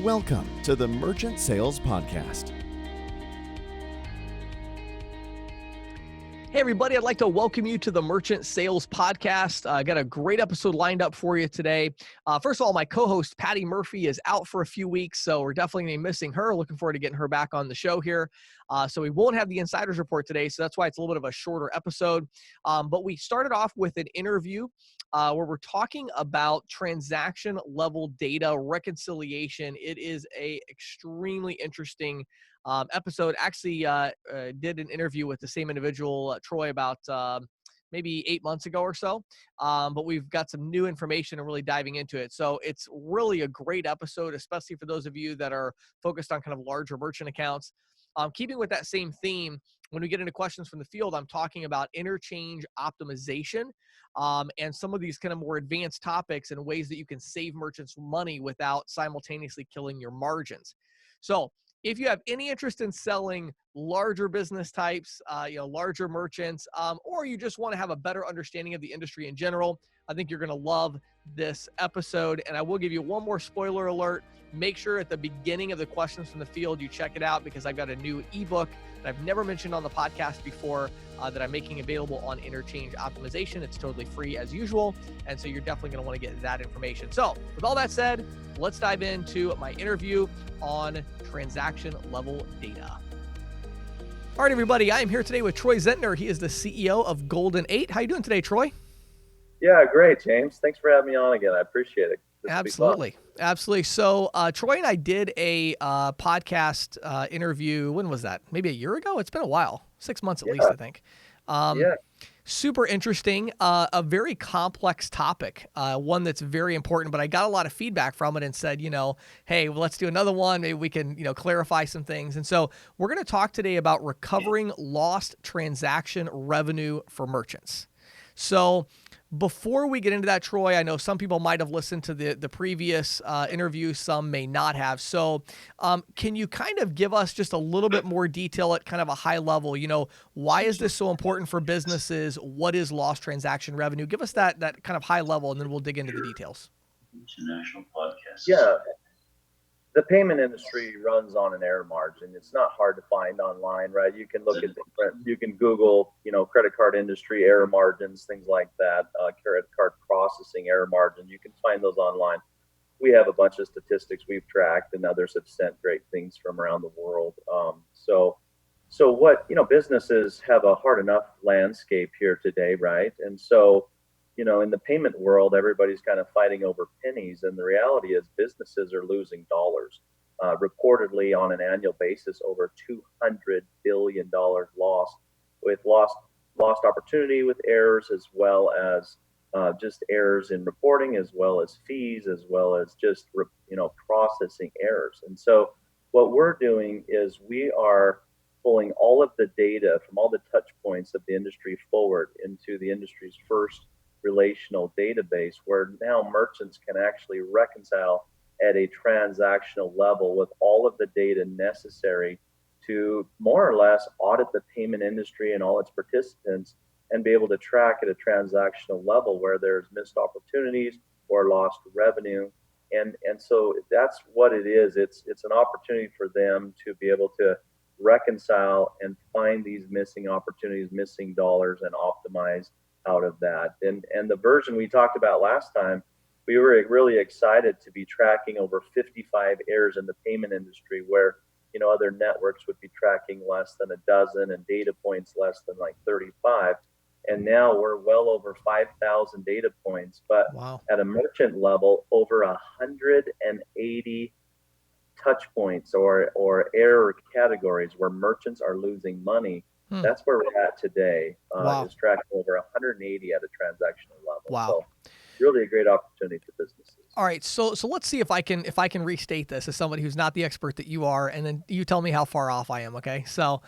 Welcome to the Merchant Sales Podcast. Hey, everybody, I'd like to welcome you to the Merchant Sales Podcast. I got a great episode lined up for you today. First of all, my co-host, Patty Murphy, is out for a few weeks, so we're definitely going to be missing her. Looking forward to getting her back on the show here. So we won't have the Insiders Report today, so that's why it's a little bit of a shorter episode. But we started off with an interview where we're talking about transaction-level data reconciliation. It is a extremely interesting episode. Actually did an interview with the same individual, Troy, about maybe 8 months ago or so. But we've got some new information and really diving into it. So it's really a great episode, especially for those of you that are focused on kind of larger merchant accounts. Keeping with that same theme, when we get into questions from the field, I'm talking about interchange optimization and some of these kind of more advanced topics and ways that you can save merchants money without simultaneously killing your margins. So if you have any interest in selling larger business types, larger merchants, or you just want to have a better understanding of the industry in general, I think you're going to love this episode. And I will give you one more spoiler alert. Make sure at the beginning of the questions from the field, you check it out, because I've got a new ebook that I've never mentioned on the podcast before that I'm making available on Interchange Optimization. It's totally free as usual. And so you're definitely going to want to get that information. So with all that said, let's dive into my interview on transaction level data. All right, everybody, I am here today with Troy Zentner. He is the CEO of Golden 8. How you doing today, Troy? Yeah, great, James. Thanks for having me on again. I appreciate it. Absolutely. So Troy and I did a podcast interview. When was that? Maybe a year ago? It's been a while. 6 months at least, I think. Super interesting, a very complex topic, one that's very important, but I got a lot of feedback from it and said, hey, well, let's do another one. Maybe we can, clarify some things. And so we're going to talk today about recovering lost transaction revenue for merchants. So before we get into that, Troy, I know some people might have listened to the previous interview, some may not have. So can you kind of give us just a little bit more detail at kind of a high level? Why is this so important for businesses? What is lost transaction revenue? Give us that kind of high level, and then we'll dig into the details. International podcast. Yeah. The payment industry runs on an error margin. It's not hard to find online, right? You can look at you can Google, credit card industry error margins, things like that, credit card processing error margin. You can find those online. We have a bunch of statistics we've tracked, and others have sent great things from around the world. So what, businesses have a hard enough landscape here today, right? And so, in the payment world, everybody's kind of fighting over pennies. And the reality is businesses are losing dollars. Reportedly on an annual basis, over $200 billion lost, with lost opportunity with errors, as well as just errors in reporting, as well as fees, as well as just, processing errors. And so what we're doing is we are pulling all of the data from all the touch points of the industry forward into the industry's first relational database, where now merchants can actually reconcile at a transactional level with all of the data necessary to more or less audit the payment industry and all its participants, and be able to track at a transactional level where there's missed opportunities or lost revenue. And so that's what it is. It's an opportunity for them to be able to reconcile and find these missing opportunities, missing dollars, and optimize out of that. And the version we talked about last time, we were really excited to be tracking over 55 errors in the payment industry, where other networks would be tracking less than a dozen and data points less than like 35. And now we're well over 5,000 data points, but wow, at a merchant level, over 180 touch points or error categories where merchants are losing money. That's where we're at today. Wow. Is tracking over 180 at a transactional level. Wow. So really a great opportunity for businesses. All right. So let's see if I can restate this as somebody who's not the expert that you are, and then you tell me how far off I am. Okay. So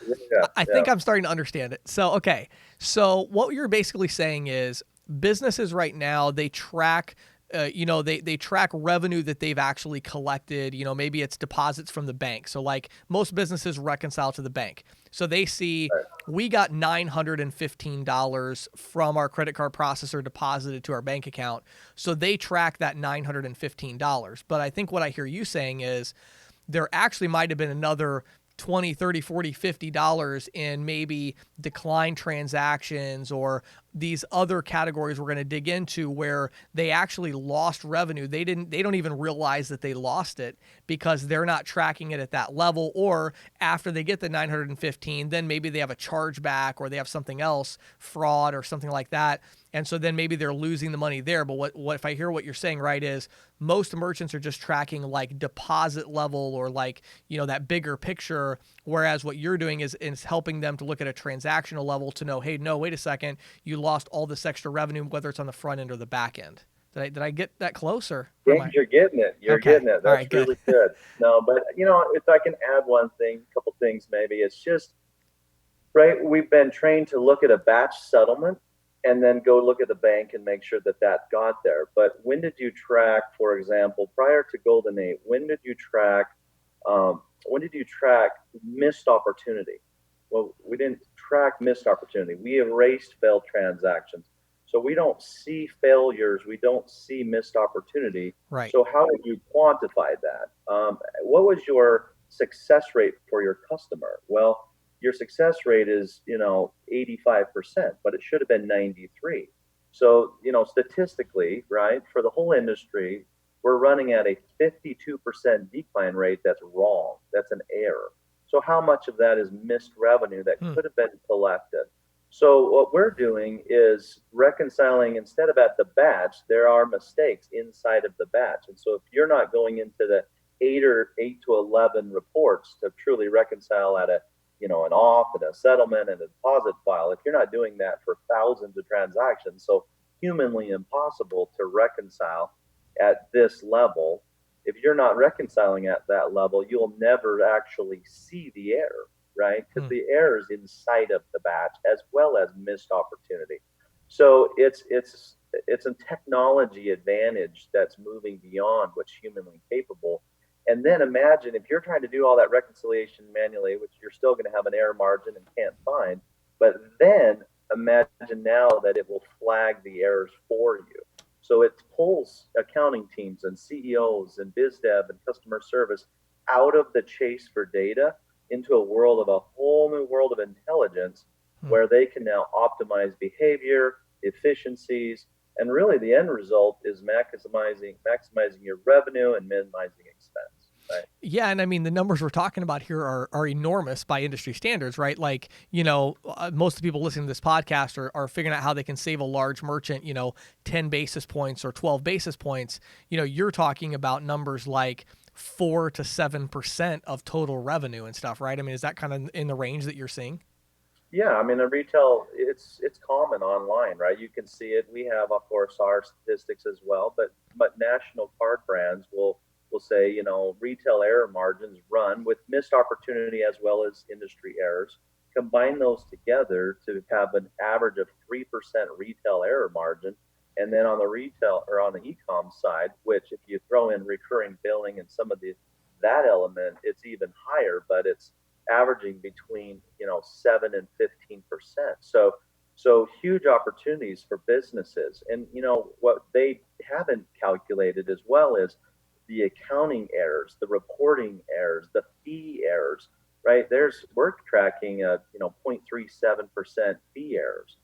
I think I'm starting to understand it. So, okay. So what you're basically saying is businesses right now, they track they track revenue that they've actually collected. Maybe it's deposits from the bank. So like most businesses reconcile to the bank. So they see we got $915 from our credit card processor deposited to our bank account. So they track that $915. But I think what I hear you saying is there actually might have been another $20, $30, $40, $50 in maybe declined transactions or these other categories we're going to dig into where they actually lost revenue. They don't even realize that they lost it because they're not tracking it at that level, or after they get the 915, then maybe they have a chargeback or they have something else, fraud or something like that. And so then maybe they're losing the money there. But what if I hear what you're saying right is most merchants are just tracking like deposit level or like, that bigger picture. Whereas what you're doing is helping them to look at a transactional level to know, hey, no, wait a second, you lost all this extra revenue, whether it's on the front end or the back end. Did I get that closer? Yeah, you're getting it. You're getting it. That's really good. No, but if I can add one thing, a couple things maybe, it's just, right, we've been trained to look at a batch settlement and then go look at the bank and make sure that got there. But when did you track, for example, prior to Golden 8, when did you track missed opportunity? Well, we didn't track missed opportunity. We erased failed transactions. So we don't see failures. We don't see missed opportunity. Right. So how did you quantify that? What was your success rate for your customer? Well, your success rate is, 85%, but it should have been 93. So, statistically, right, for the whole industry, we're running at a 52% decline rate. That's wrong. That's an error. So how much of that is missed revenue that could have been collected? So what we're doing is reconciling, instead of at the batch, there are mistakes inside of the batch. And so if you're not going into the 8 to 11 reports to truly reconcile at an off and a settlement and a deposit file, if you're not doing that for thousands of transactions, so humanly impossible to reconcile at this level, if you're not reconciling at that level, you'll never actually see the error, right? Because the error is inside of the batch as well as missed opportunity. So it's a technology advantage that's moving beyond what's humanly capable. And then imagine if you're trying to do all that reconciliation manually, which you're still going to have an error margin and can't find, but then imagine now that it will flag the errors for you. So it pulls accounting teams and CEOs and biz dev and customer service out of the chase for data into a whole new world of intelligence where they can now optimize behavior, efficiencies, and really the end result is maximizing your revenue and minimizing expense. Right. Yeah. And I mean, the numbers we're talking about here are enormous by industry standards, right? Like, most of the people listening to this podcast are figuring out how they can save a large merchant, 10 basis points or 12 basis points. You're talking about numbers like 4 to 7% of total revenue and stuff, right? I mean, is that kind of in the range that you're seeing? Yeah, I mean, in retail, it's common online, right? You can see it. We have, of course, our statistics as well, but national card brands will say, retail error margins run with missed opportunity as well as industry errors. Combine those together to have an average of 3% retail error margin. And then on the retail or on the e-com side, which if you throw in recurring billing and some of that element, it's even higher, but it's averaging between 7 and 15%. So huge opportunities for businesses. And what they haven't calculated as well is the accounting errors, the reporting errors, the fee errors, right? We're tracking 0.37% fee errors,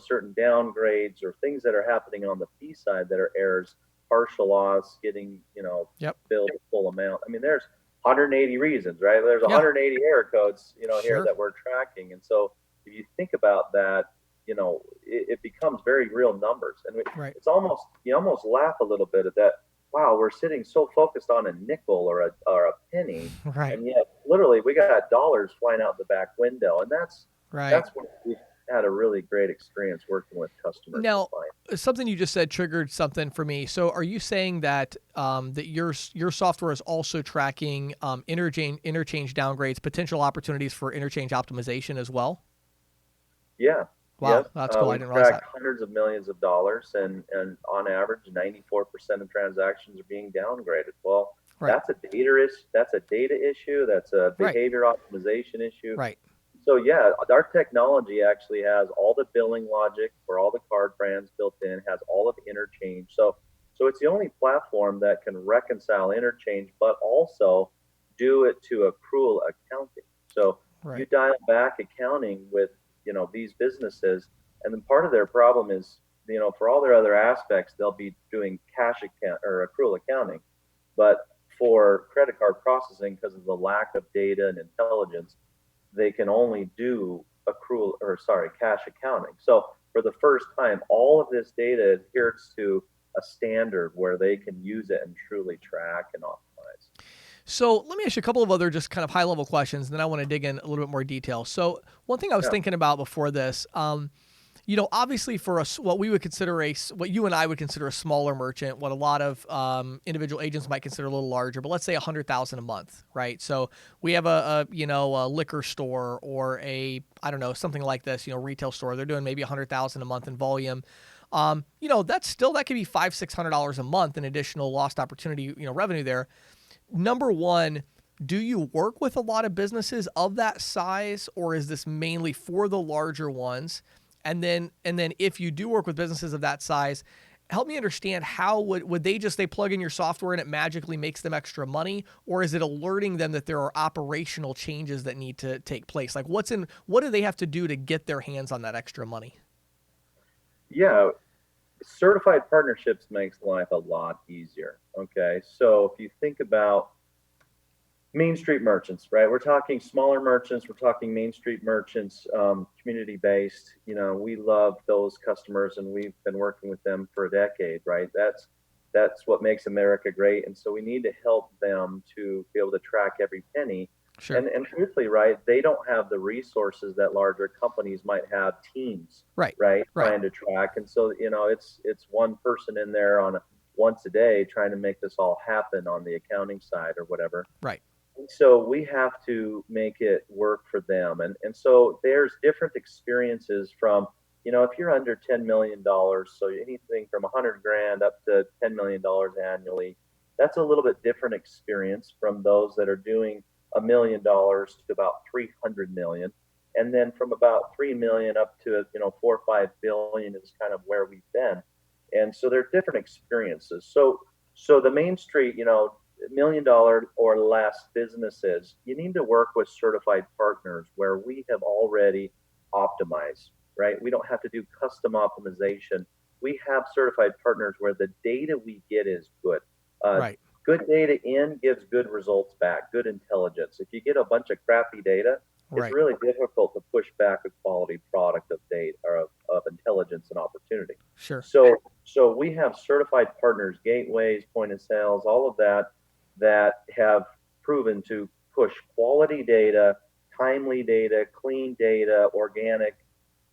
certain downgrades or things that are happening on the fee side that are errors, partial loss, getting, billed full amount. I mean, there's 180 reasons, right? There's 180 error codes, here that we're tracking. And so if you think about that, it becomes very real numbers. And it's almost, you almost laugh a little bit at that. Wow, we're sitting so focused on a nickel or a penny, and yet literally we got dollars flying out the back window, and that's what we've had a really great experience working with customers. Now, something you just said triggered something for me. So, are you saying that that your software is also tracking interchange downgrades, potential opportunities for interchange optimization as well? Yeah. Wow, Yep. that's cool. I We didn't realize track that. hundreds of millions of dollars, and on average, 94% of transactions are being downgraded. Well, Right, that's a data issue. That's a right, behavior optimization issue. right. So yeah, our technology actually has all the billing logic for all the card brands built in, has all of Interchange. So it's the only platform that can reconcile Interchange, but also do it to accrual accounting. So you Right. dial back accounting with, these businesses, and then part of their problem is, for all their other aspects, they'll be doing cash account or accrual accounting, but for credit card processing, because of the lack of data and intelligence, they can only do cash accounting. So for the first time, all of this data adheres to a standard where they can use it and truly track and optimize. So let me ask you a couple of other just kind of high level questions, and then I want to dig in a little bit more detail. So one thing I was Yeah. thinking about before this, obviously for us, what you and I would consider a smaller merchant, what a lot of individual agents might consider a little larger, but let's say 100,000 a month, right? So we have a liquor store or I don't know, something like this, retail store. They're doing maybe 100,000 a month in volume. That could be $500-$600 a month in additional lost opportunity, revenue there. Number one, do you work with a lot of businesses of that size, or is this mainly for the larger ones? And then if you do work with businesses of that size, help me understand how would they plug in your software and it magically makes them extra money, or is it alerting them that there are operational changes that need to take place? Like what do they have to do to get their hands on that extra money? Yeah, certified partnerships makes life a lot easier. Okay, so if you think about Main Street merchants, right? We're talking smaller merchants. We're talking Main Street merchants, community based. We love those customers, and we've been working with them for a decade, right? That's what makes America great, and so we need to help them to be able to track every penny. Sure. And truthfully, right, they don't have the resources that larger companies might have, teams, Right. right, Right. trying to track. And so it's one person in there once a day trying to make this all happen on the accounting side or whatever. Right. So we have to make it work for them. And so there's different experiences from, if you're under $10 million, so anything from 100 grand up to $10 million annually, that's a little bit different experience from those that are doing $1 million to about 300 million. And then from about 3 million up to, 4 or 5 billion is kind of where we've been. And so there are different experiences. So the Main Street, $1 million or less businesses, you need to work with certified partners where we have already optimized, right? We don't have to do custom optimization. We have certified partners where the data we get is good. Right. Good data in gives good results back, good intelligence. If you get a bunch of crappy data, it's Right. really difficult to push back a quality product of data or of intelligence and opportunity. Sure. So we have certified partners, gateways, point of sales, all of that have proven to push quality data, timely data, clean data, organic.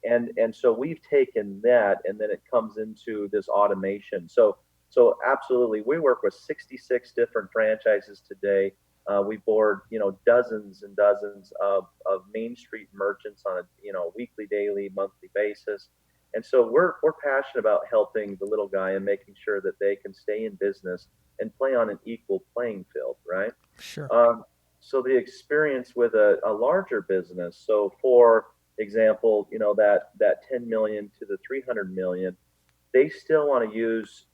And so we've taken that, and then it comes into this automation. So absolutely, we work with 66 different franchises today. We board, dozens and dozens of Main Street merchants on a, weekly, daily, monthly basis. And so we're passionate about helping the little guy and making sure that they can stay in business and play on an equal playing field, right? Sure. So the experience with a larger business. So for example, that 10 million to the 300 million, they still want to use,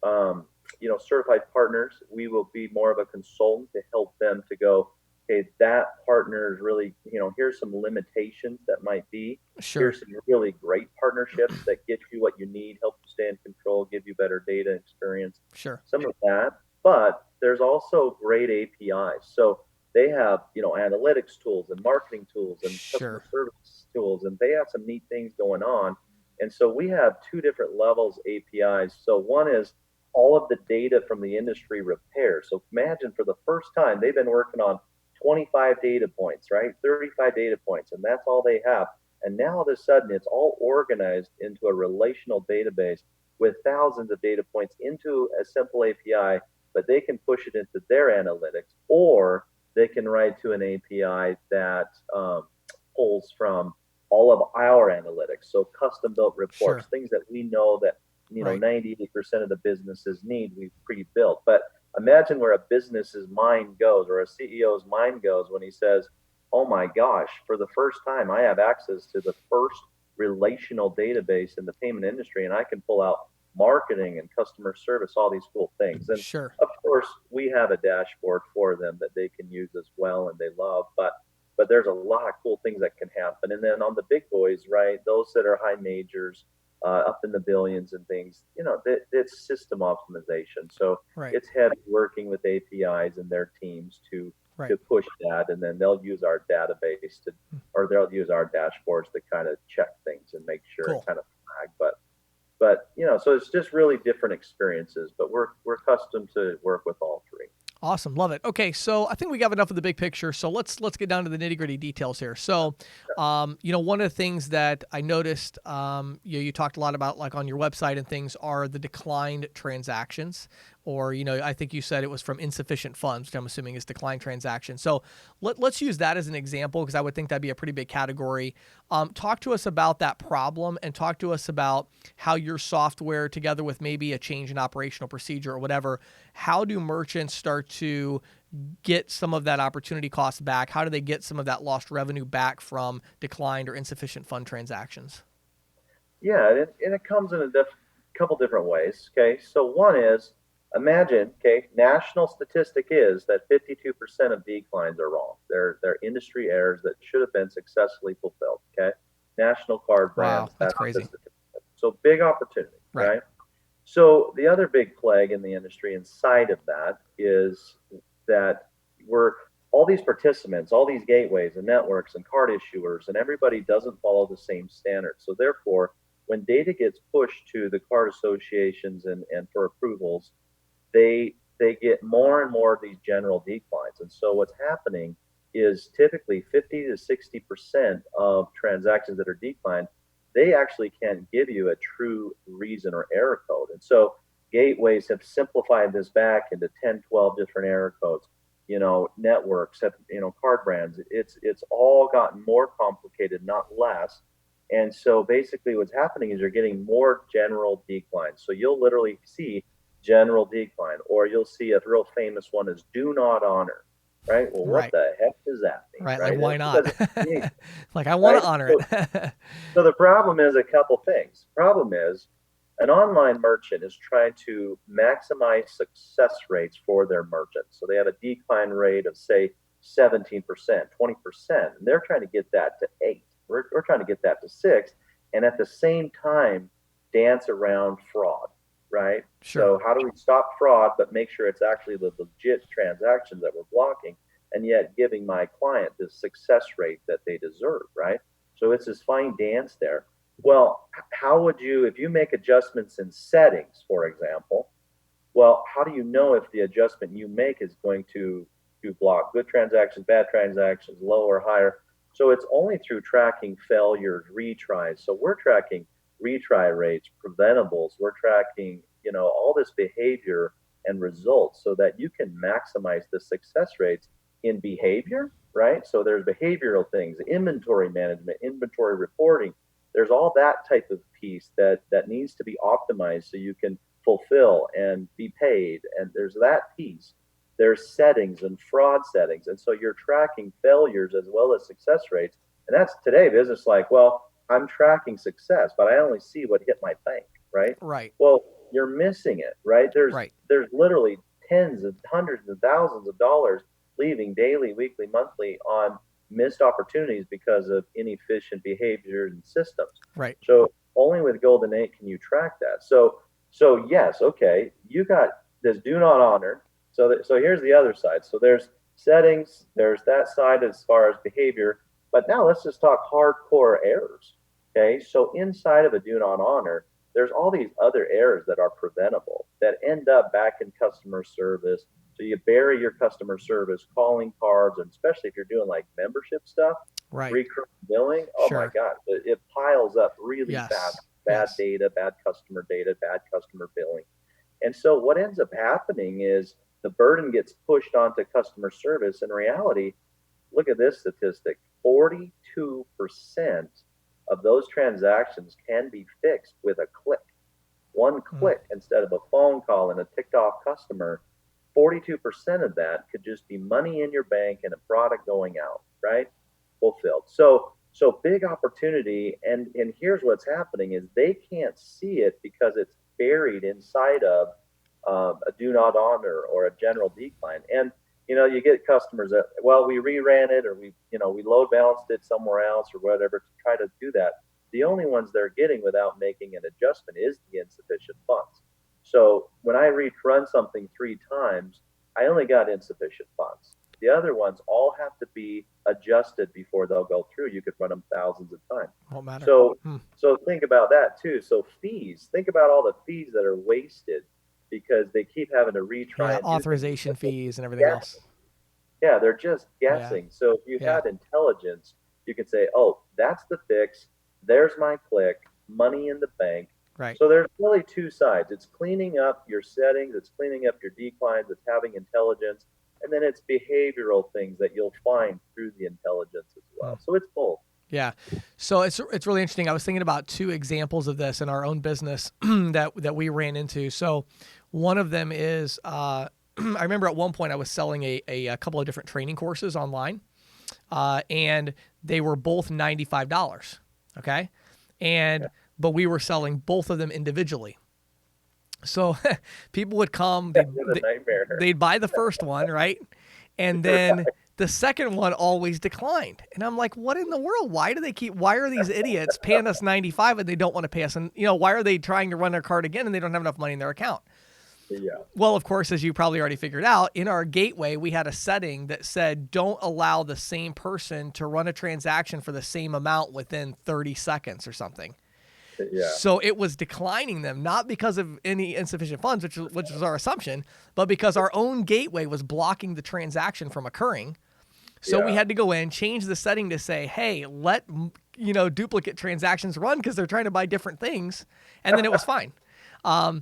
certified partners. We will be more of a consultant to help them to go, okay, that partner is really, here's some limitations that might be. Sure. Here's some really great partnerships that get you what you need, help you stay in control, give you better data experience. Sure. Some of that, but there's also great APIs. So they have, analytics tools and marketing tools and customer service tools, and they have some neat things going on. And so we have two different levels APIs. So one is all of the data from the industry repair. So imagine for the first time, they've been working on 25 data points, right? 35 data points, and that's all they have. And now all of a sudden, it's all organized into a relational database with thousands of data points into a simple API, but they can push it into their analytics, or they can write to an API that pulls from all of our analytics. So custom built reports, Sure. things that we know that, Right. 98% of the businesses need, we've pre-built. But imagine where a business's mind goes, or a CEO's mind goes, when he says, oh my gosh, for the first time, I have access to the first relational database in the payment industry, and I can pull out marketing and customer service, all these cool things. And Sure. of course, we have a dashboard for them that they can use as well, and they love. But there's a lot of cool things that can happen. And then on the big boys, right, those that are high majors, up in the billions and things, it's system optimization. So Right. it's heavy working with APIs and their teams to Right. push that, and then they'll use our database or they'll use our dashboards to kind of check things and make sure Cool. and kind of flag. But so it's just really different experiences. But we're accustomed to work with all three. Awesome. Love it. Okay. So I think we got enough of the big picture. So let's get down to the nitty gritty details here. So, one of the things that I noticed, you talked a lot about, like on your website and things, are the declined transactions, or, I think you said it was from insufficient funds, which I'm assuming is declined transactions. So let's use that as an example, because I would think that'd be a pretty big category. Talk to us about that problem, and talk to us about how your software, together with maybe a change in operational procedure or whatever, how do merchants start to get some of that opportunity cost back? How do they get some of that lost revenue back from declined or insufficient fund transactions? Yeah, and it comes in a couple different ways. Okay, so one is, imagine, okay, national statistic is that 52% of declines are wrong. They're industry errors that should have been successfully fulfilled. Okay, national card brands. Wow, that's crazy. So big opportunity, right? So the other big plague in the industry inside of that is that we're all these participants, all these gateways and networks and card issuers, and everybody doesn't follow the same standards. So therefore, when data gets pushed to the card associations and for approvals, they get more and more of these general declines. And so what's happening is typically 50 to 60% of transactions that are declined, they actually can't give you a true reason or error code. And so gateways have simplified this back into 10, 12 different error codes. Networks have, card brands. It's all gotten more complicated, not less. And so basically what's happening is you're getting more general declines. So you'll literally see general decline, or you'll see a real famous one is do not honor, right? Well, what the heck does that mean? Right. Like, why not? Like, I want to honor it. So the problem is a couple things. Problem is an online merchant is trying to maximize success rates for their merchants. So they have a decline rate of, say, 17%, 20%, and they're trying to get that to 8. We're trying to get that to 6, and at the same time dance around fraud, right? Sure. So how do we stop fraud but make sure it's actually the legit transactions that we're blocking, and yet giving my client the success rate that they deserve, right? So it's this fine dance there. Well, how would you, if you make adjustments in settings, for example, well, how do you know if the adjustment you make is going to block good transactions, bad transactions, low or higher? So it's only through tracking failures, retries. So we're tracking retry rates, preventables. We're tracking, all this behavior and results so that you can maximize the success rates in behavior, right? So there's behavioral things, inventory management, inventory reporting. There's all that type of piece that needs to be optimized so you can fulfill and be paid. And there's that piece. There's settings and fraud settings. And so you're tracking failures as well as success rates. And that's today business like, well, I'm tracking success, but I only see what hit my bank, right? Right. Well, you're missing it, right? There's literally tens of hundreds of thousands of dollars leaving daily, weekly, monthly on missed opportunities because of inefficient behavior and systems. Right. So only with Golden 8 can you track that. So yes, okay, you got this do not honor. So here's the other side. So there's settings, there's that side as far as behavior, but now let's just talk hardcore errors. Okay, so inside of a do not honor, there's all these other errors that are preventable that end up back in customer service. So you bury your customer service calling cards, and especially if you're doing like membership stuff, recurring billing. Oh my God, it piles up really fast. Bad data, bad customer billing. And so what ends up happening is the burden gets pushed onto customer service. In reality, look at this statistic, 42% of those transactions can be fixed with a click. One click instead of a phone call and a ticked off customer. 42% of that could just be money in your bank and a product going out, right? Fulfilled. So big opportunity. And here's what's happening is they can't see it because it's buried inside of a do not honor or a general decline. And you get customers that, well, we reran it, or we load balanced it somewhere else or whatever to try to do that. The only ones they're getting without making an adjustment is the insufficient funds. So when I run something 3 times, I only got insufficient funds. The other ones all have to be adjusted before they'll go through. You could run them thousands of times. Won't matter. So think about that too. So fees, think about all the fees that are wasted because they keep having to retry. Yeah, authorization fees and everything else. Yeah, they're just guessing. Yeah. So if you had intelligence, you could say, oh, that's the fix. There's my click, money in the bank. Right. So there's really 2 sides. It's cleaning up your settings. It's cleaning up your declines. It's having intelligence. And then it's behavioral things that you'll find through the intelligence as well. So it's both. Yeah. So it's really interesting. I was thinking about 2 examples of this in our own business that we ran into. So one of them is, I remember at one point I was selling a couple of different training courses online, and they were both $95. Okay. But we were selling both of them individually. So people would come, they'd buy the first one, right? And then the second one always declined. And I'm like, what in the world? Why are these idiots paying us $95 and they don't want to pay us? And why are they trying to run their card again and they don't have enough money in their account? Yeah. Well, of course, as you probably already figured out, in our gateway, we had a setting that said, don't allow the same person to run a transaction for the same amount within 30 seconds or something. Yeah. So it was declining them, not because of any insufficient funds, which was our assumption, but because our own gateway was blocking the transaction from occurring. So we had to go in, change the setting to say, hey, let duplicate transactions run because they're trying to buy different things, and then it was fine. And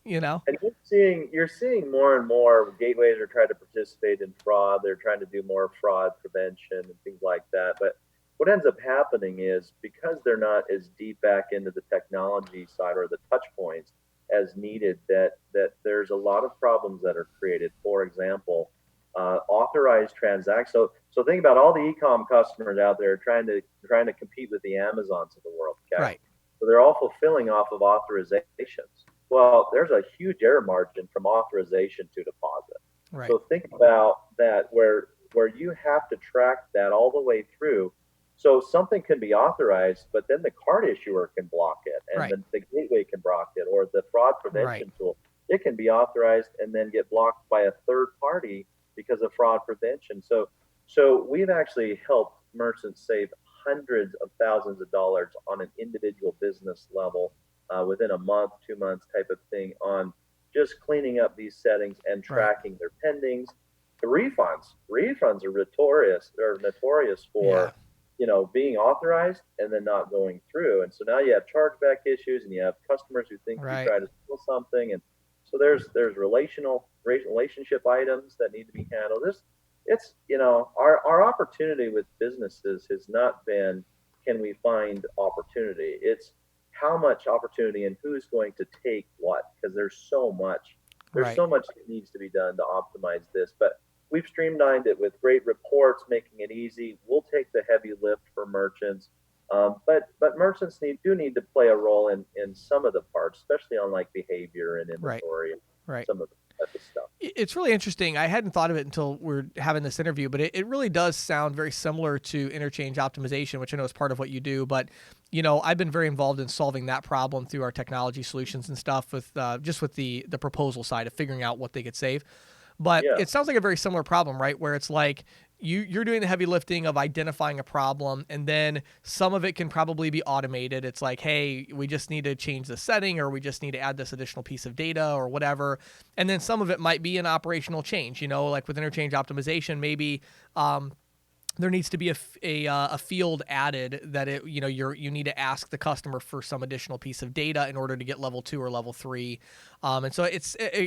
you're seeing more and more gateways are trying to participate in fraud. They're trying to do more fraud prevention and things like that. But what ends up happening is because they're not as deep back into the technology side or the touch points as needed, that there's a lot of problems that are created. For example, authorized transactions. So think about all the e-com customers out there trying to compete with the Amazons of the world. Okay? Right. So they're all fulfilling off of authorizations. Well, there's a huge error margin from authorization to deposit. Right. So think about that where you have to track that all the way through. So something can be authorized, but then the card issuer can block it, and then the gateway can block it, or the fraud prevention tool. It can be authorized and then get blocked by a third party because of fraud prevention. So we've actually helped merchants save hundreds of thousands of dollars on an individual business level within a month, 2 months type of thing on just cleaning up these settings and tracking their pendings. The refunds are notorious for being authorized and then not going through. And so now you have chargeback issues and you have customers who think you try to steal something. And so there's relationship items that need to be handled. It's our opportunity with businesses has not been, can we find opportunity? It's how much opportunity and who's going to take what, because there's so much that needs to be done to optimize this. But we've streamlined it with great reports, making it easy. We'll take the heavy lift for merchants. But merchants do need to play a role in some of the parts, especially on like behavior and inventory and some of the type of stuff. It's really interesting. I hadn't thought of it until we're having this interview, but it really does sound very similar to Interchange Optimization, which I know is part of what you do. But, I've been very involved in solving that problem through our technology solutions and stuff with the proposal side of figuring out what they could save. But it sounds like a very similar problem, right? Where it's like you're doing the heavy lifting of identifying a problem, and then some of it can probably be automated. It's like, hey, we just need to change the setting, or we just need to add this additional piece of data or whatever. And then some of it might be an operational change, like with Interchange Optimization, maybe there needs to be a field added that you need to ask the customer for some additional piece of data in order to get level 2 or level 3. And so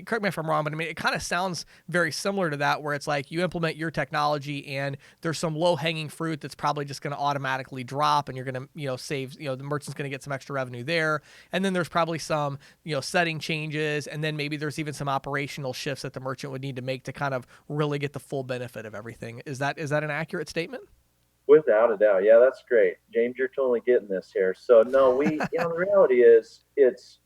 correct me if I'm wrong, but I mean, it kind of sounds very similar to that, where it's like you implement your technology and there's some low hanging fruit that's probably just going to automatically drop, and you're going to, save, the merchant's going to get some extra revenue there. And then there's probably some, setting changes. And then maybe there's even some operational shifts that the merchant would need to make to kind of really get the full benefit of everything. Is that an accurate statement? Without a doubt. Yeah, that's great. James, you're totally getting this here. So no, the reality is it's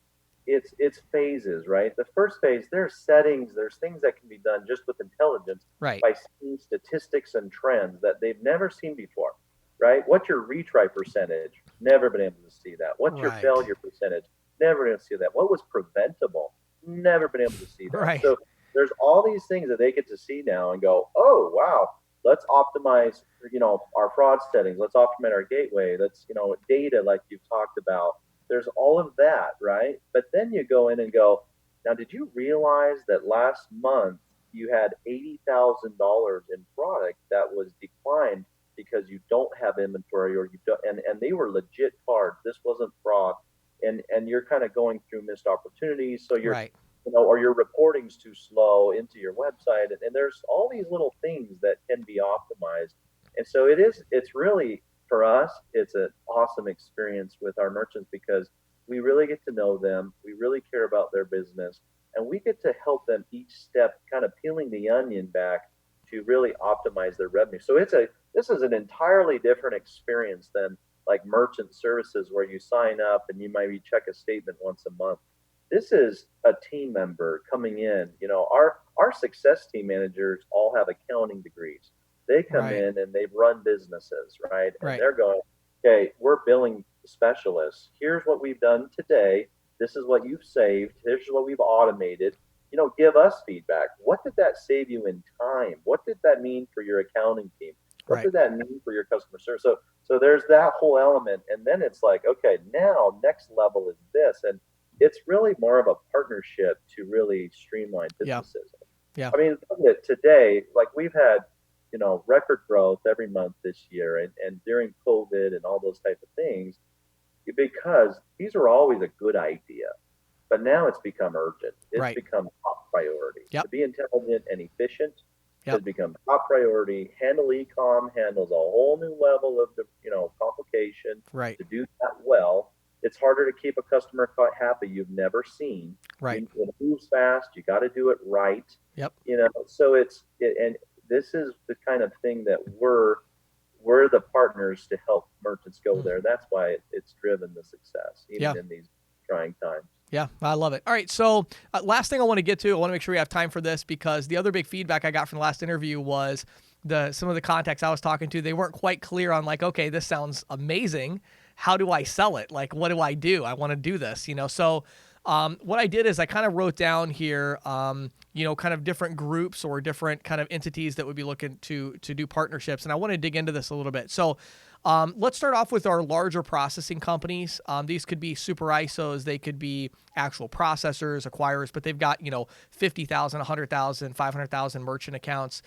phases, right? The first phase, there's settings, there's things that can be done just with intelligence, right, by seeing statistics and trends that they've never seen before, right? What's your retry percentage? Never been able to see that. What's your failure percentage? Never been able to see that. What was preventable? Never been able to see that. Right. So there's all these things that they get to see now and go, oh, wow, let's optimize, our fraud settings. Let's optimize our gateway. Let's, data like you've talked about. There's all of that, right? But then you go in and go, now, did you realize that last month you had $80,000 in product that was declined because you don't have inventory, or you don't, and they were legit cards. This wasn't fraud. And you're kind of going through missed opportunities. So you're, right, or your reporting's too slow into your website. And there's all these little things that can be optimized. And so it's really, for us, it's an awesome experience with our merchants, because we really get to know them. We really care about their business, and we get to help them each step, kind of peeling the onion back to really optimize their revenue. So this is an entirely different experience than like merchant services, where you sign up and you maybe check a statement once a month. This is a team member coming in. Our success team managers all have accounting degrees. They come in and they've run businesses, right? And they're going, okay, we're billing specialists. Here's what we've done today. This is what you've saved. Here's what we've automated. Give us feedback. What did that save you in time? What did that mean for your accounting team? What did that mean for your customer service? So there's that whole element. And then it's like, okay, now next level is this. And it's really more of a partnership to really streamline businesses. Yeah. I mean, today, like we've had, record growth every month this year, and during COVID and all those type of things, because these are always a good idea, but now it's become urgent. It's become top priority. To be intelligent and efficient has become top priority. Handle e-com handles a whole new level of complication. To do that well, it's harder to keep a customer happy you've never seen. It moves fast. You got to do it right. So and this is the kind of thing that we're the partners to help merchants go there. That's why it's driven the success, even in these trying times. Yeah, I love it. All right, so last thing I want to get to, I want to make sure we have time for this, because the other big feedback I got from the last interview was some of the contacts I was talking to, they weren't quite clear on like, okay, this sounds amazing. How do I sell it? Like, what do? I want to do this, So what I did is I kind of wrote down here, kind of different groups or different kind of entities that would be looking to do partnerships. And I want to dig into this a little bit. So let's start off with our larger processing companies. These could be super ISOs. They could be actual processors, acquirers, but they've got, 50,000, 100,000, 500,000 merchant accounts.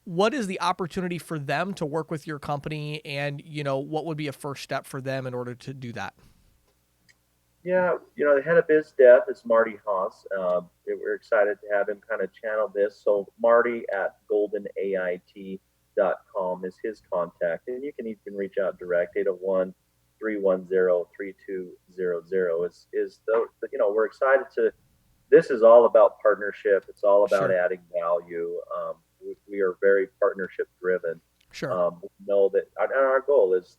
What is the opportunity for them to work with your company, and, what would be a first step for them in order to do that? Yeah, the head of biz dev is Marty Haas. We're excited to have him kind of channel this. So Marty at goldenait.com is his contact, and you can even reach out direct. 801-310-3200 is we're excited to. This is all about partnership. It's all about adding value. We are very partnership driven. We know that our goal is,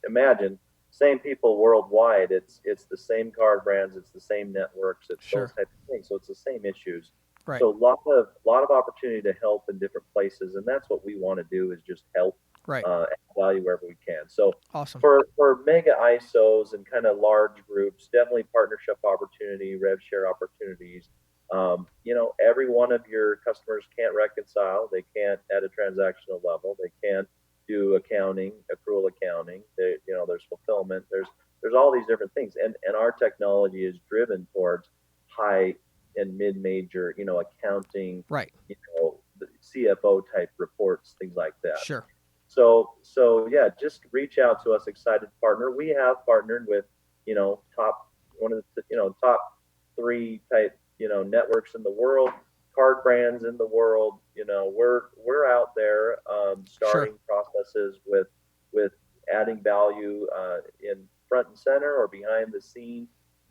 imagine. Same people worldwide. It's the same card brands. It's the same networks. It's those types of things. So it's the same issues. So a lot of opportunity to help in different places, and that's what we want to do, is just help add value wherever we can. So awesome. For mega ISOs and kind of large groups, definitely partnership opportunity, rev share opportunities. Every one of your customers can't reconcile. They can't at a transactional level. They can't do accounting, accrual accounting. There's fulfillment. There's all these different things, and our technology is driven towards high and mid-major, accounting, the CFO type reports, things like that. So yeah, just reach out to us, excited to partner. We have partnered with, top one of the top three type networks in the world, card brands in the world. We're out there Sure. starting processes with adding value in front and center or behind the scene.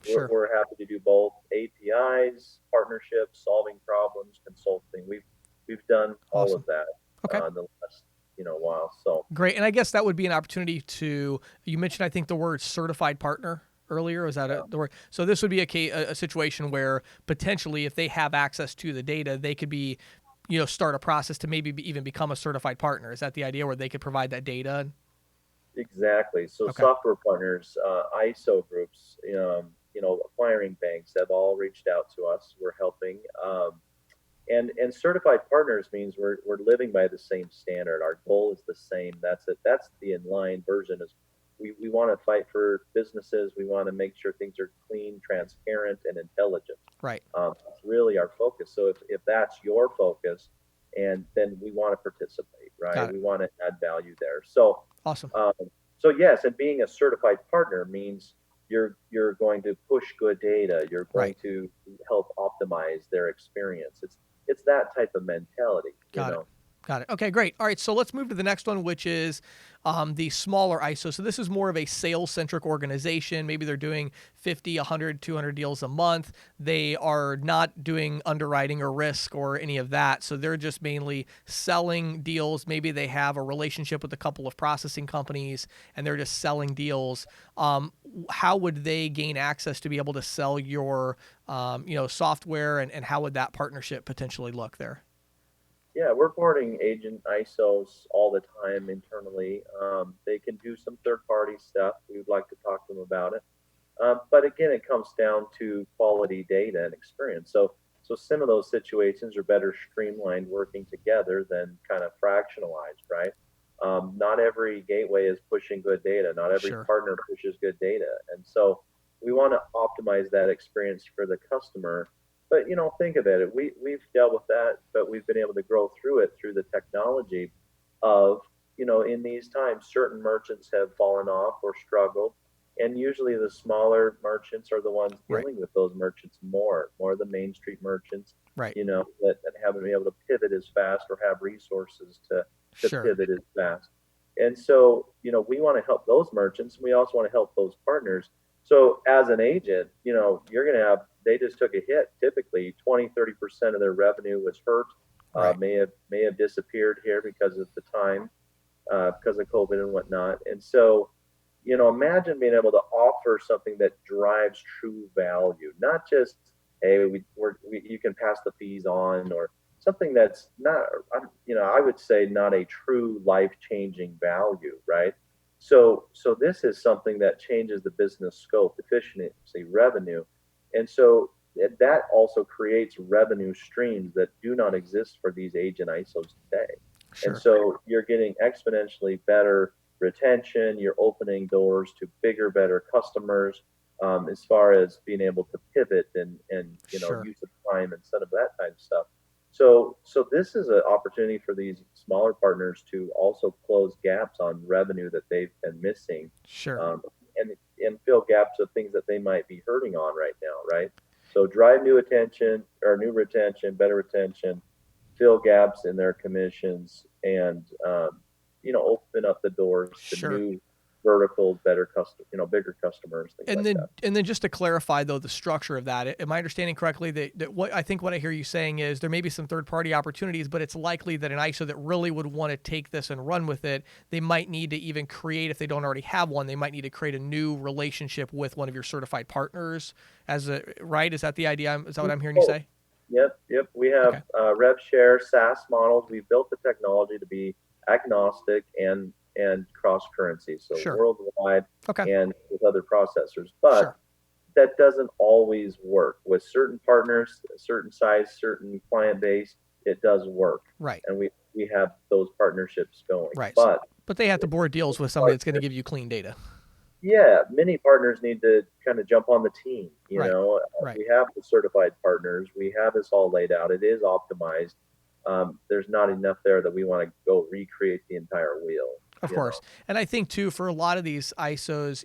We're, Sure. we're happy to do both APIs, partnerships, solving problems, consulting. We've done all of Awesome. that Okay. in the last while. So Great. And I guess that would be an opportunity you mentioned, I think, the word certified partner earlier. Is that the word? So this would be a situation where potentially if they have access to the data, they could be, start a process to maybe even become a certified partner. Is that the idea where they could provide that data? exactly. So Okay. software partners, ISO groups, acquiring banks have all reached out to us. We're helping. And certified partners means we're living by the same standard. Our goal is the same. That's it. That's the inline version. Is we want to fight for businesses. We want to make sure things are clean, transparent, and intelligent. Right. It's really our focus. So if that's your focus, and then we want to participate, right? We want to add value there. So awesome. So yes, and being a certified partner means you're going to push good data. You're going to help optimize their experience. It's that type of mentality. Got it. Okay, great. All right, so let's move to the next one, which is the smaller ISO. So this is more of a sales-centric organization. Maybe they're doing 50, 100, 200 deals a month. They are not doing underwriting or risk or any of that. So they're just mainly selling deals. Maybe they have a relationship with a couple of processing companies, and they're just selling deals. How would they gain access to be able to sell your software, and how would that partnership potentially look there? Yeah, we're boarding agent ISOs all the time internally. They can do some third-party stuff. We would like to talk to them about it. But again, it comes down to quality data and experience. So some of those situations are better streamlined working together than kind of fractionalized, right? Not every gateway is pushing good data. Not every partner pushes good data. And so we want to optimize that experience for the customer. But think about it. We've dealt with that, but we've been able to grow through it through the technology of in these times, certain merchants have fallen off or struggled, and usually the smaller merchants are the ones dealing with those merchants more the Main Street merchants, that haven't been able to pivot as fast or have resources to pivot as fast. And so we want to help those merchants. We also want to help those partners. So as an agent, you're going to have, they just took a hit. Typically 20-30% of their revenue was hurt, may have disappeared here because of the time, because of COVID and whatnot. And so, imagine being able to offer something that drives true value, not just, hey, you can pass the fees on, or something that's not, I would say not a true life-changing value, right? So this is something that changes the business scope, efficiency, revenue. And so that also creates revenue streams that do not exist for these agent ISOs today. And so you're getting exponentially better retention. You're opening doors to bigger, better customers, as far as being able to pivot and use of time and some of that type of stuff. So this is an opportunity for these smaller partners to also close gaps on revenue that they've been missing, and fill gaps of things that they might be hurting on right now, right? So drive new retention, better retention, fill gaps in their commissions, and open up the doors to new verticals, better bigger customers. And then just to clarify though, the structure of that, am I understanding correctly that what I hear you saying is there may be some third-party opportunities, but it's likely that an ISO that really would want to take this and run with it, they might need to even create, if they don't already have one, they might need to create a new relationship with one of your certified partners right? Is that the idea? Is that what I'm hearing you say? Yep. We have rev share SaaS models. We've built the technology to be agnostic and cross currency, so worldwide and with other processors. But that doesn't always work with certain partners, certain size, certain client base. It does work, and we have those partnerships going, but they have to board deals with somebody that's going to give you clean data. Yeah, many partners need to kind of jump on the team. We have the certified partners. We have this all laid out. It is optimized. There's not enough there that we want to go recreate the entire wheel. Of course. And I think too, for a lot of these ISOs,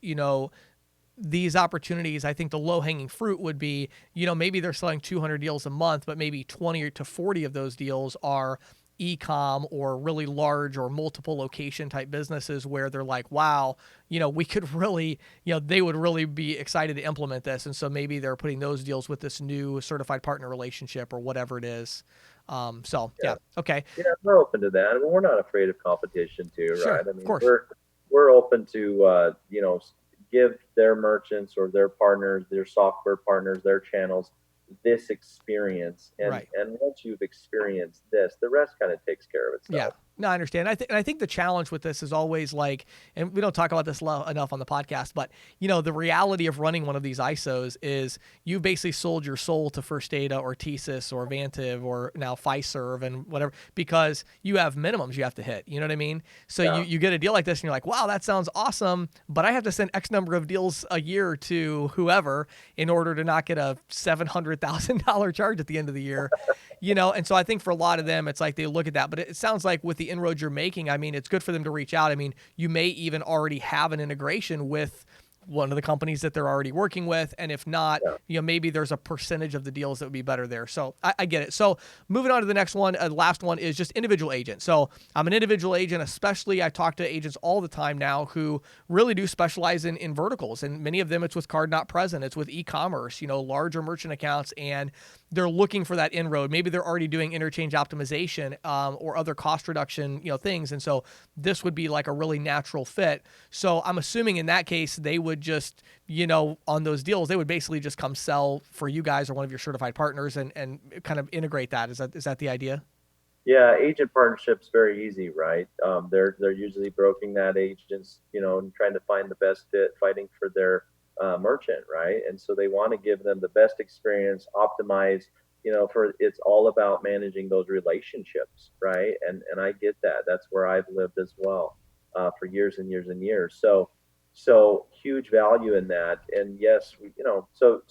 these opportunities, I think the low hanging fruit would be, maybe they're selling 200 deals a month, but maybe 20 to 40 of those deals are e-com or really large or multiple location type businesses where they're like, wow, we could really, they would really be excited to implement this. And so maybe they're putting those deals with this new certified partner relationship or whatever it is. Okay. Yeah, we're open to that. I mean, we're not afraid of competition too, Sure, right? I mean, of course. we're open to, give their merchants or their partners, their software partners, their channels, this experience. And once you've experienced this, the rest kind of takes care of itself. Yeah. No, I understand. I think the challenge with this is always like, and we don't talk about this enough on the podcast, but the reality of running one of these ISOs is you basically sold your soul to First Data or TSYS or Vantiv or now Fiserv and whatever, because you have minimums you have to hit. You know what I mean? So you get a deal like this and you're like, wow, that sounds awesome, but I have to send X number of deals a year to whoever in order to not get a $700,000 charge at the end of the year. And so I think for a lot of them, it's like they look at that, but it sounds like with the inroads you're making, I mean, it's good for them to reach out. I mean, you may even already have an integration with one of the companies that they're already working with. And if not, maybe there's a percentage of the deals that would be better there. So I get it. So moving on to the next one, last one is just individual agent. So I'm an individual agent, especially I talk to agents all the time now who really do specialize in verticals. And many of them, it's with card not present. It's with e-commerce, larger merchant accounts, and they're looking for that inroad. Maybe they're already doing interchange optimization or other cost reduction, things. And so this would be like a really natural fit. So I'm assuming in that case, they would just, on those deals, they would basically just come sell for you guys or one of your certified partners and kind of integrate that. Is that the idea? Yeah, agent partnership's very easy, right? They're usually broking that agents, and trying to find the best fit, fighting for their merchant, right? And so they want to give them the best experience, optimize, it's all about managing those relationships, right? And I get that. That's where I've lived as well for years and years and years. So huge value in that. And yes, so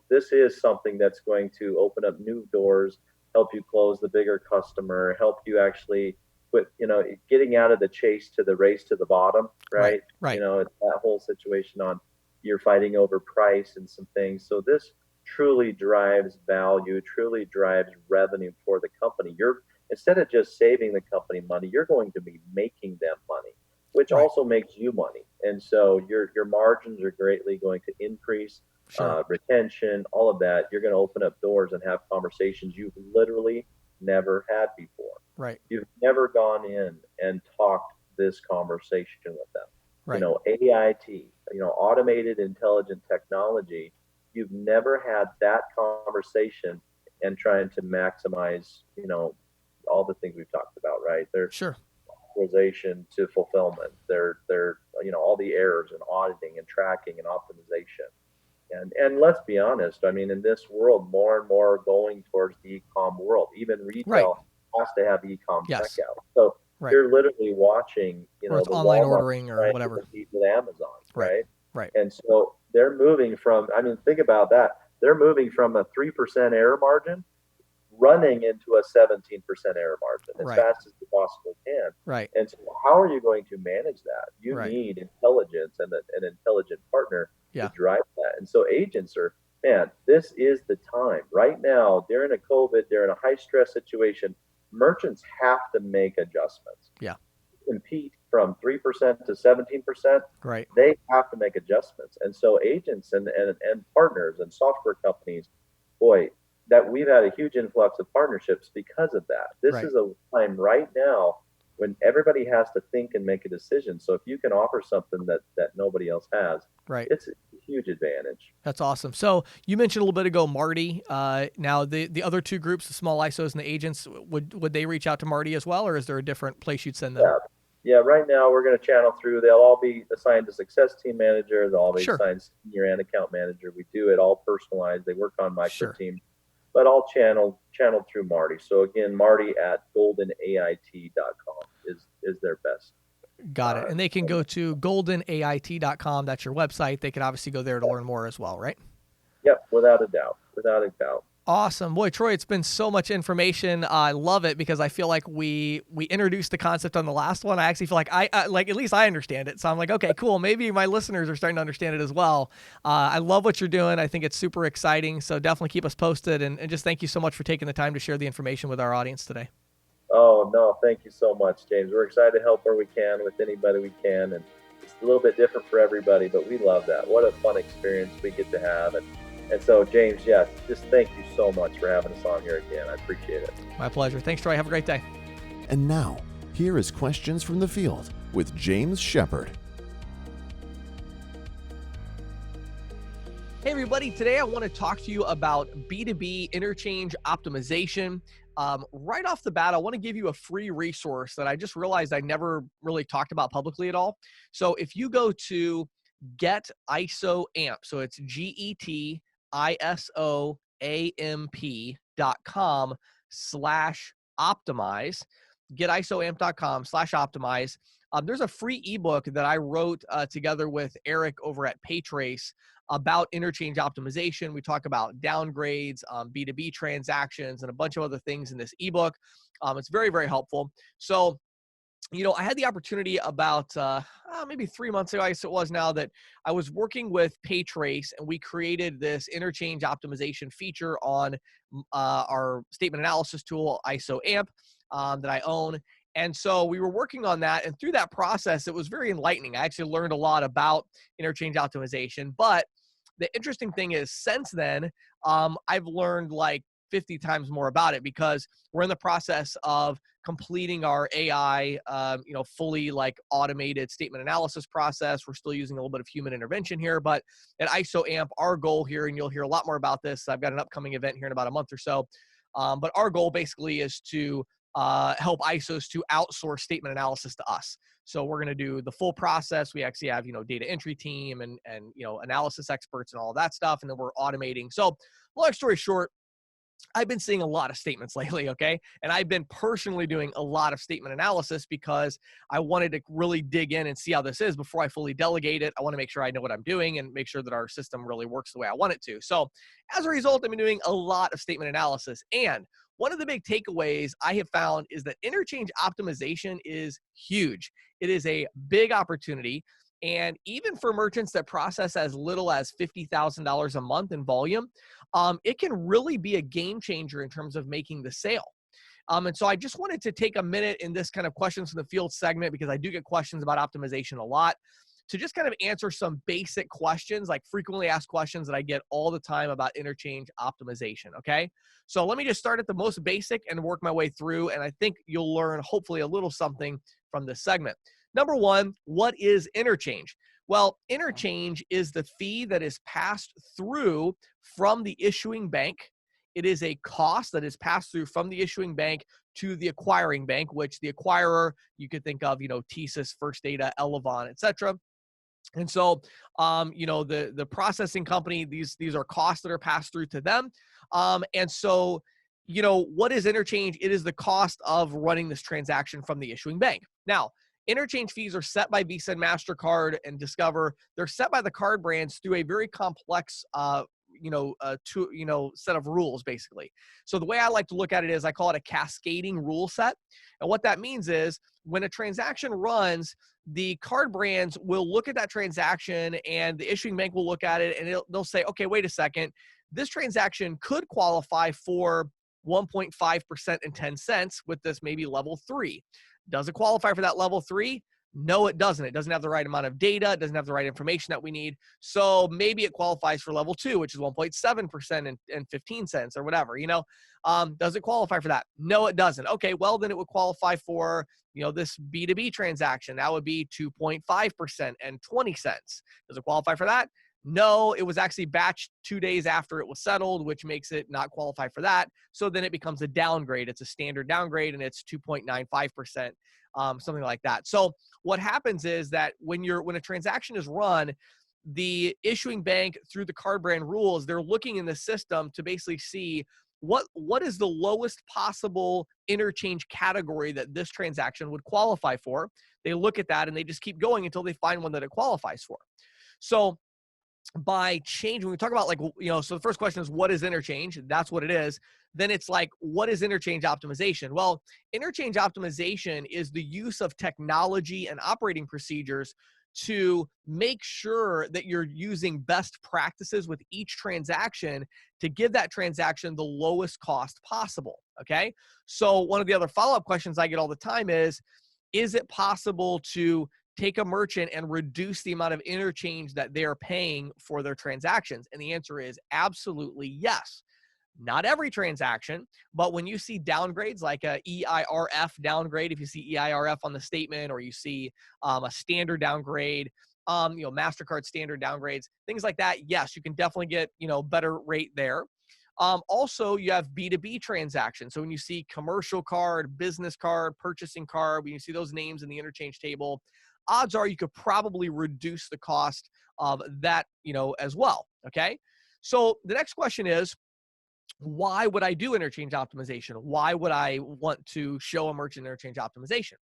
this is something that's going to open up new doors, help you close the bigger customer, help you actually put, getting out of the chase to the race to the bottom, right? Right. It's that whole situation on you're fighting over price and some things. So this truly drives value, truly drives revenue for the company. Instead of just saving the company money, you're going to be making them money, which also makes you money. And so your margins are greatly going to increase, retention, all of that. You're going to open up doors and have conversations you've literally never had before. Right. You've never gone in and talked this conversation with them. Right. AIT, automated intelligent technology. You've never had that conversation and trying to maximize, all the things we've talked about, right? Authorization to fulfillment. They're all the errors and auditing and tracking and optimization. And let's be honest, I mean, in this world, more and more are going towards the e-com world. Even retail has to have e-com checkout. So you're literally watching, or it's online ordering or whatever. With Amazon, right? Right. And so they're moving from, think about that. They're moving from a 3% error margin running into a 17% error margin as fast as you possibly can. Right. And so how are you going to manage that? You need intelligence and an intelligent partner to drive that. And so agents are, this is the time. Right now, during a COVID, they're in a high stress situation. Merchants have to make adjustments. Yeah. Compete from 3% to 17%. Right. They have to make adjustments. And so agents and partners and software companies, that we've had a huge influx of partnerships because of that. This is a time right now when everybody has to think and make a decision. So if you can offer something that nobody else has, it's a huge advantage. That's awesome. So you mentioned a little bit ago, Marty. Now the other two groups, the small ISOs and the agents, would they reach out to Marty as well, or is there a different place you'd send them? Yeah. Right now we're going to channel through. They'll all be assigned a success team manager. They'll all be assigned senior and account manager. We do it all personalized. They work on micro teams. But all channeled through Marty. So again, Marty at goldenait.com is their best. Got it. And they can go to goldenait.com. That's your website. They can obviously go there to learn more as well, right? Yep, without a doubt. Awesome. Boy, Troy, it's been so much information. I love it because I feel like we introduced the concept on the last one. I actually feel like I like, at least I understand it. So I'm like, okay, cool. Maybe my listeners are starting to understand it as well. I love what you're doing. I think it's super exciting. So definitely keep us posted. And just thank you so much for taking the time to share the information with our audience today. Oh, no, thank you so much, James. We're excited to help where we can with anybody we can. And it's a little bit different for everybody, but we love that. What a fun experience we get to have. And so, James, yes, just thank you so much for having us on here again. I appreciate it. My pleasure. Thanks, Troy. Have a great day. And now, here is Questions from the Field with James Shepard. Hey, everybody. Today, I want to talk to you about B2B interchange optimization. Right off the bat, I want to give you a free resource that I just realized I never really talked about publicly at all. So if you go to Get ISO AMP, so it's getisoamp.com/optimize, getisoamp.com/optimize. There's a free ebook that I wrote together with Eric over at PayTrace about interchange optimization. We talk about downgrades, B2B transactions, and a bunch of other things in this ebook. It's very, very helpful. So, I had the opportunity about maybe 3 months ago, I guess it was now, that I was working with PayTrace, and we created this interchange optimization feature on our statement analysis tool, ISO AMP, that I own. And so we were working on that, and through that process, it was very enlightening. I actually learned a lot about interchange optimization. But the interesting thing is, since then, I've learned like 50 times more about it, because we're in the process of completing our AI, fully like automated statement analysis process. We're still using a little bit of human intervention here, but at ISO AMP, our goal here, and you'll hear a lot more about this, I've got an upcoming event here in about a month or so, but our goal basically is to help ISOs to outsource statement analysis to us. So we're going to do the full process. We actually have, data entry team and analysis experts and all of that stuff. And then we're automating. So long story short, I've been seeing a lot of statements lately, okay? And I've been personally doing a lot of statement analysis because I wanted to really dig in and see how this is before I fully delegate it. I want to make sure I know what I'm doing and make sure that our system really works the way I want it to. So as a result, I've been doing a lot of statement analysis. And one of the big takeaways I have found is that interchange optimization is huge. It is a big opportunity. And even for merchants that process as little as $50,000 a month in volume, it can really be a game changer in terms of making the sale. And so I just wanted to take a minute in this kind of questions from the field segment, because I do get questions about optimization a lot, to just kind of answer some basic questions, like frequently asked questions that I get all the time about interchange optimization, okay? So let me just start at the most basic and work my way through, and I think you'll learn hopefully a little something from this segment. Number one, what is interchange? Well, interchange is the fee that is passed through from the issuing bank. It is a cost that is passed through from the issuing bank to the acquiring bank, which the acquirer, you could think of, TSYS, First Data, Elevon, et cetera. And so, the processing company, these are costs that are passed through to them. And so, what is interchange? It is the cost of running this transaction from the issuing bank. Now, interchange fees are set by Visa and MasterCard and Discover. They're set by the card brands through a very complex, set of rules, basically. So the way I like to look at it is I call it a cascading rule set. And what that means is when a transaction runs, the card brands will look at that transaction and the issuing bank will look at it and they'll say, okay, wait a second, this transaction could qualify for 1.5% and 10 cents with this maybe level 3. Does it qualify for that level 3? No, it doesn't. It doesn't have the right amount of data. It doesn't have the right information that we need. So maybe it qualifies for level 2, which is 1.7% and 15 cents or whatever, does it qualify for that? No, it doesn't. Okay, well, then it would qualify for, this B2B transaction. That would be 2.5% and 20 cents. Does it qualify for that? No, it was actually batched 2 days after it was settled, which makes it not qualify for that. So then it becomes a downgrade. It's a standard downgrade and it's 2.95%, something like that. So what happens is that when a transaction is run, the issuing bank, through the card brand rules, they're looking in the system to basically see what is the lowest possible interchange category that this transaction would qualify for. They look at that and they just keep going until they find one that it qualifies for. So by changing, when we talk about like, so the first question is, what is interchange? That's what it is. Then it's like, what is interchange optimization? Well, interchange optimization is the use of technology and operating procedures to make sure that you're using best practices with each transaction to give that transaction the lowest cost possible. Okay. So one of the other follow-up questions I get all the time is it possible to take a merchant and reduce the amount of interchange that they're paying for their transactions? And the answer is absolutely yes. Not every transaction, but when you see downgrades like a EIRF downgrade, if you see EIRF on the statement, or you see a standard downgrade, MasterCard standard downgrades, things like that, yes, you can definitely get, better rate there. Also, you have B2B transactions. So when you see commercial card, business card, purchasing card, when you see those names in the interchange table, odds are you could probably reduce the cost of that, as well. Okay. So the next question is, why would I do interchange optimization? Why would I want to show a merchant interchange optimization?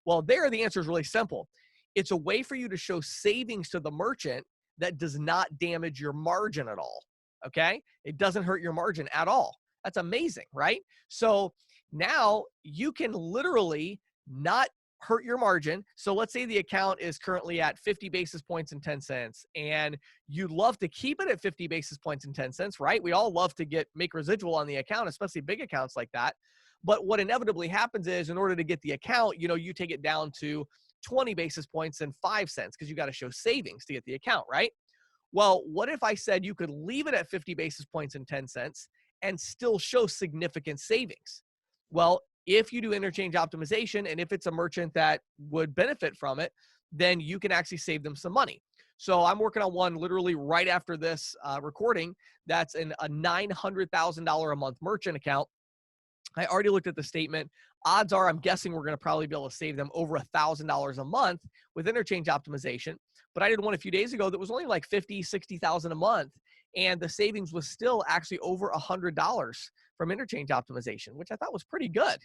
Well, there, the answer is really simple. It's a way for you to show savings to the merchant that does not damage your margin at all. Okay. It doesn't hurt your margin at all. That's amazing, right? So now you can literally not hurt your margin. So let's say the account is currently at 50 basis points and 10 cents, and you'd love to keep it at 50 basis points and 10 cents, right? We all love to make residual on the account, especially big accounts like that. But what inevitably happens is, in order to get the account, you take it down to 20 basis points and 5 cents because you got to show savings to get the account, right? Well, what if I said you could leave it at 50 basis points and 10 cents and still show significant savings? Well, if you do interchange optimization, and if it's a merchant that would benefit from it, then you can actually save them some money. So I'm working on one literally right after this recording. That's a $900,000 a month merchant account. I already looked at the statement. Odds are, I'm guessing we're going to probably be able to save them over $1,000 a month with interchange optimization. But I did one a few days ago that was only like $50,000, $60,000 a month, and the savings was still actually over $100 from interchange optimization, which I thought was pretty good,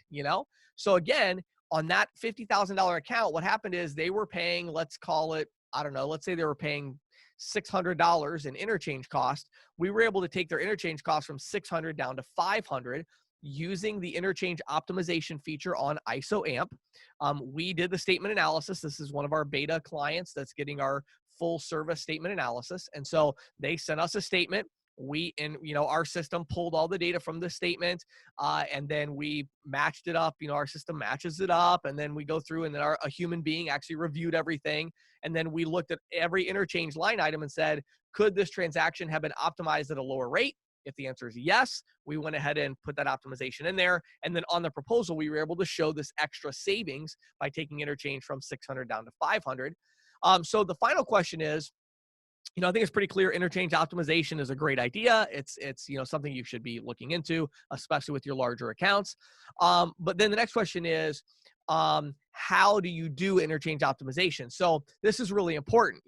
So again, on that $50,000 account, what happened is they were paying, let's call it, I don't know, let's say they were paying $600 in interchange cost. We were able to take their interchange cost from $600 down to $500 using the interchange optimization feature on ISO AMP. We did the statement analysis. This is one of our beta clients that's getting our full service statement analysis. And so they sent us a statement. We, our system pulled all the data from the statement, and then we matched it up. Our system matches it up, and then we go through, and then a human being actually reviewed everything. And then we looked at every interchange line item and said, could this transaction have been optimized at a lower rate? If the answer is yes, we went ahead and put that optimization in there. And then on the proposal, we were able to show this extra savings by taking interchange from 600 down to 500. So the final question is, I think it's pretty clear interchange optimization is a great idea. It's something you should be looking into, especially with your larger accounts. But then the next question is, how do you do interchange optimization? So this is really important.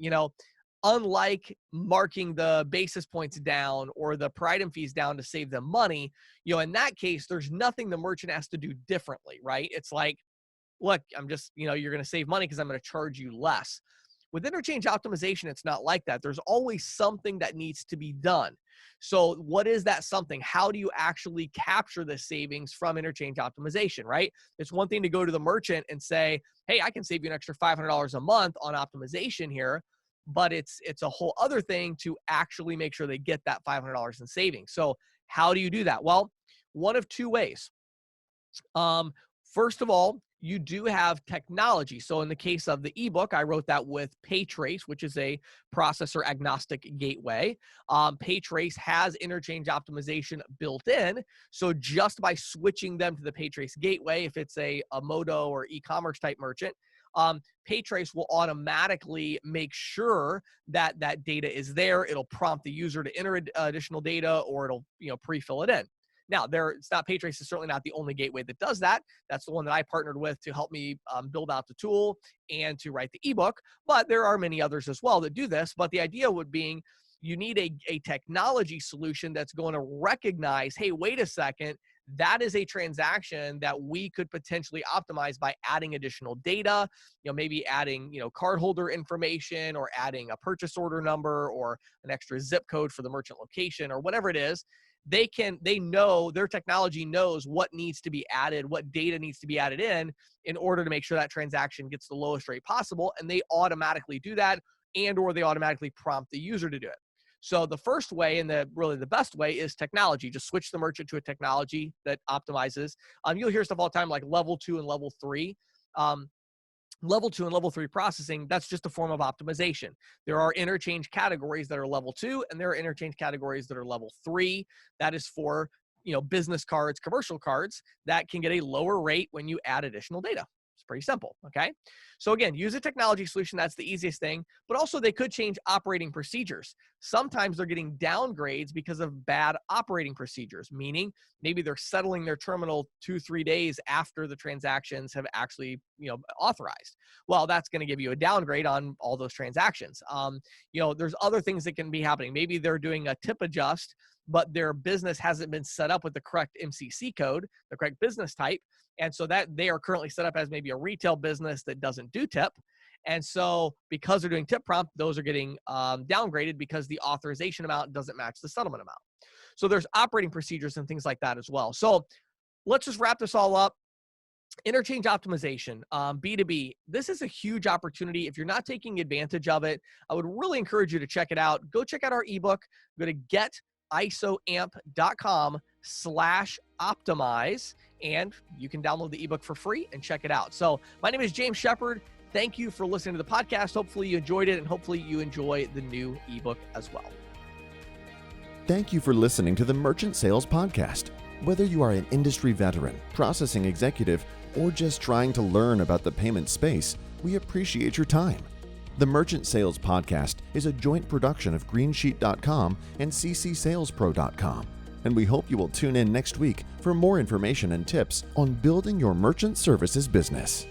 Unlike marking the basis points down or the per item fees down to save them money, in that case, there's nothing the merchant has to do differently, right? It's like, look, I'm just, you're going to save money because I'm going to charge you less. With interchange optimization, it's not like that. There's always something that needs to be done. So what is that something? How do you actually capture the savings from interchange optimization, right? It's one thing to go to the merchant and say, hey, I can save you an extra $500 a month on optimization here. But it's a whole other thing to actually make sure they get that $500 in savings. So how do you do that? Well, one of two ways. First of all, you do have technology. So in the case of the ebook, I wrote that with PayTrace, which is a processor agnostic gateway. PayTrace has interchange optimization built in. So just by switching them to the PayTrace gateway, if it's a Moto or e-commerce type merchant, PayTrace will automatically make sure that that data is there. It'll prompt the user to enter additional data, or it'll pre-fill it in. Now, it's not PayTrace is certainly not the only gateway that does that. That's the one that I partnered with to help me build out the tool and to write the ebook. But there are many others as well that do this. But the idea would being, you need a technology solution that's going to recognize, hey, wait a second, that is a transaction that we could potentially optimize by adding additional data, maybe adding, cardholder information, or adding a purchase order number, or an extra zip code for the merchant location, or whatever it is. Their technology knows what needs to be added, what data needs to be added in order to make sure that transaction gets the lowest rate possible. And they automatically do that, or they automatically prompt the user to do it. So the first way, and the best way, is technology. Just switch the merchant to a technology that optimizes. You'll hear stuff all the time like level 2 and level 3. Level 2 and level 3 processing, that's just a form of optimization. There are interchange categories that are level 2, and there are interchange categories that are level 3. That is for, business cards, commercial cards that can get a lower rate when you add additional data. It's pretty simple, okay? So again, use a technology solution. That's the easiest thing. But also they could change operating procedures. Sometimes they're getting downgrades because of bad operating procedures, meaning maybe they're settling their terminal 2-3 days after the transactions have actually, authorized. Well, that's going to give you a downgrade on all those transactions. There's other things that can be happening. Maybe they're doing a tip adjust, but their business hasn't been set up with the correct MCC code, the correct business type. And so that they are currently set up as maybe a retail business that doesn't do tip. And so because they're doing tip prompt, those are getting downgraded because the authorization amount doesn't match the settlement amount. So there's operating procedures and things like that as well. So let's just wrap this all up. Interchange optimization, B2B. This is a huge opportunity. If you're not taking advantage of it, I would really encourage you to check it out. Go check out our ebook. Go to getisoamp.com/optimize, and you can download the ebook for free and check it out. So my name is James Shepard. Thank you for listening to the podcast. Hopefully you enjoyed it, and hopefully you enjoy the new ebook as well. Thank you for listening to the Merchant Sales Podcast. Whether you are an industry veteran, processing executive, or just trying to learn about the payment space, we appreciate your time. The Merchant Sales Podcast is a joint production of Greensheet.com and ccsalespro.com, and we hope you will tune in next week for more information and tips on building your merchant services business.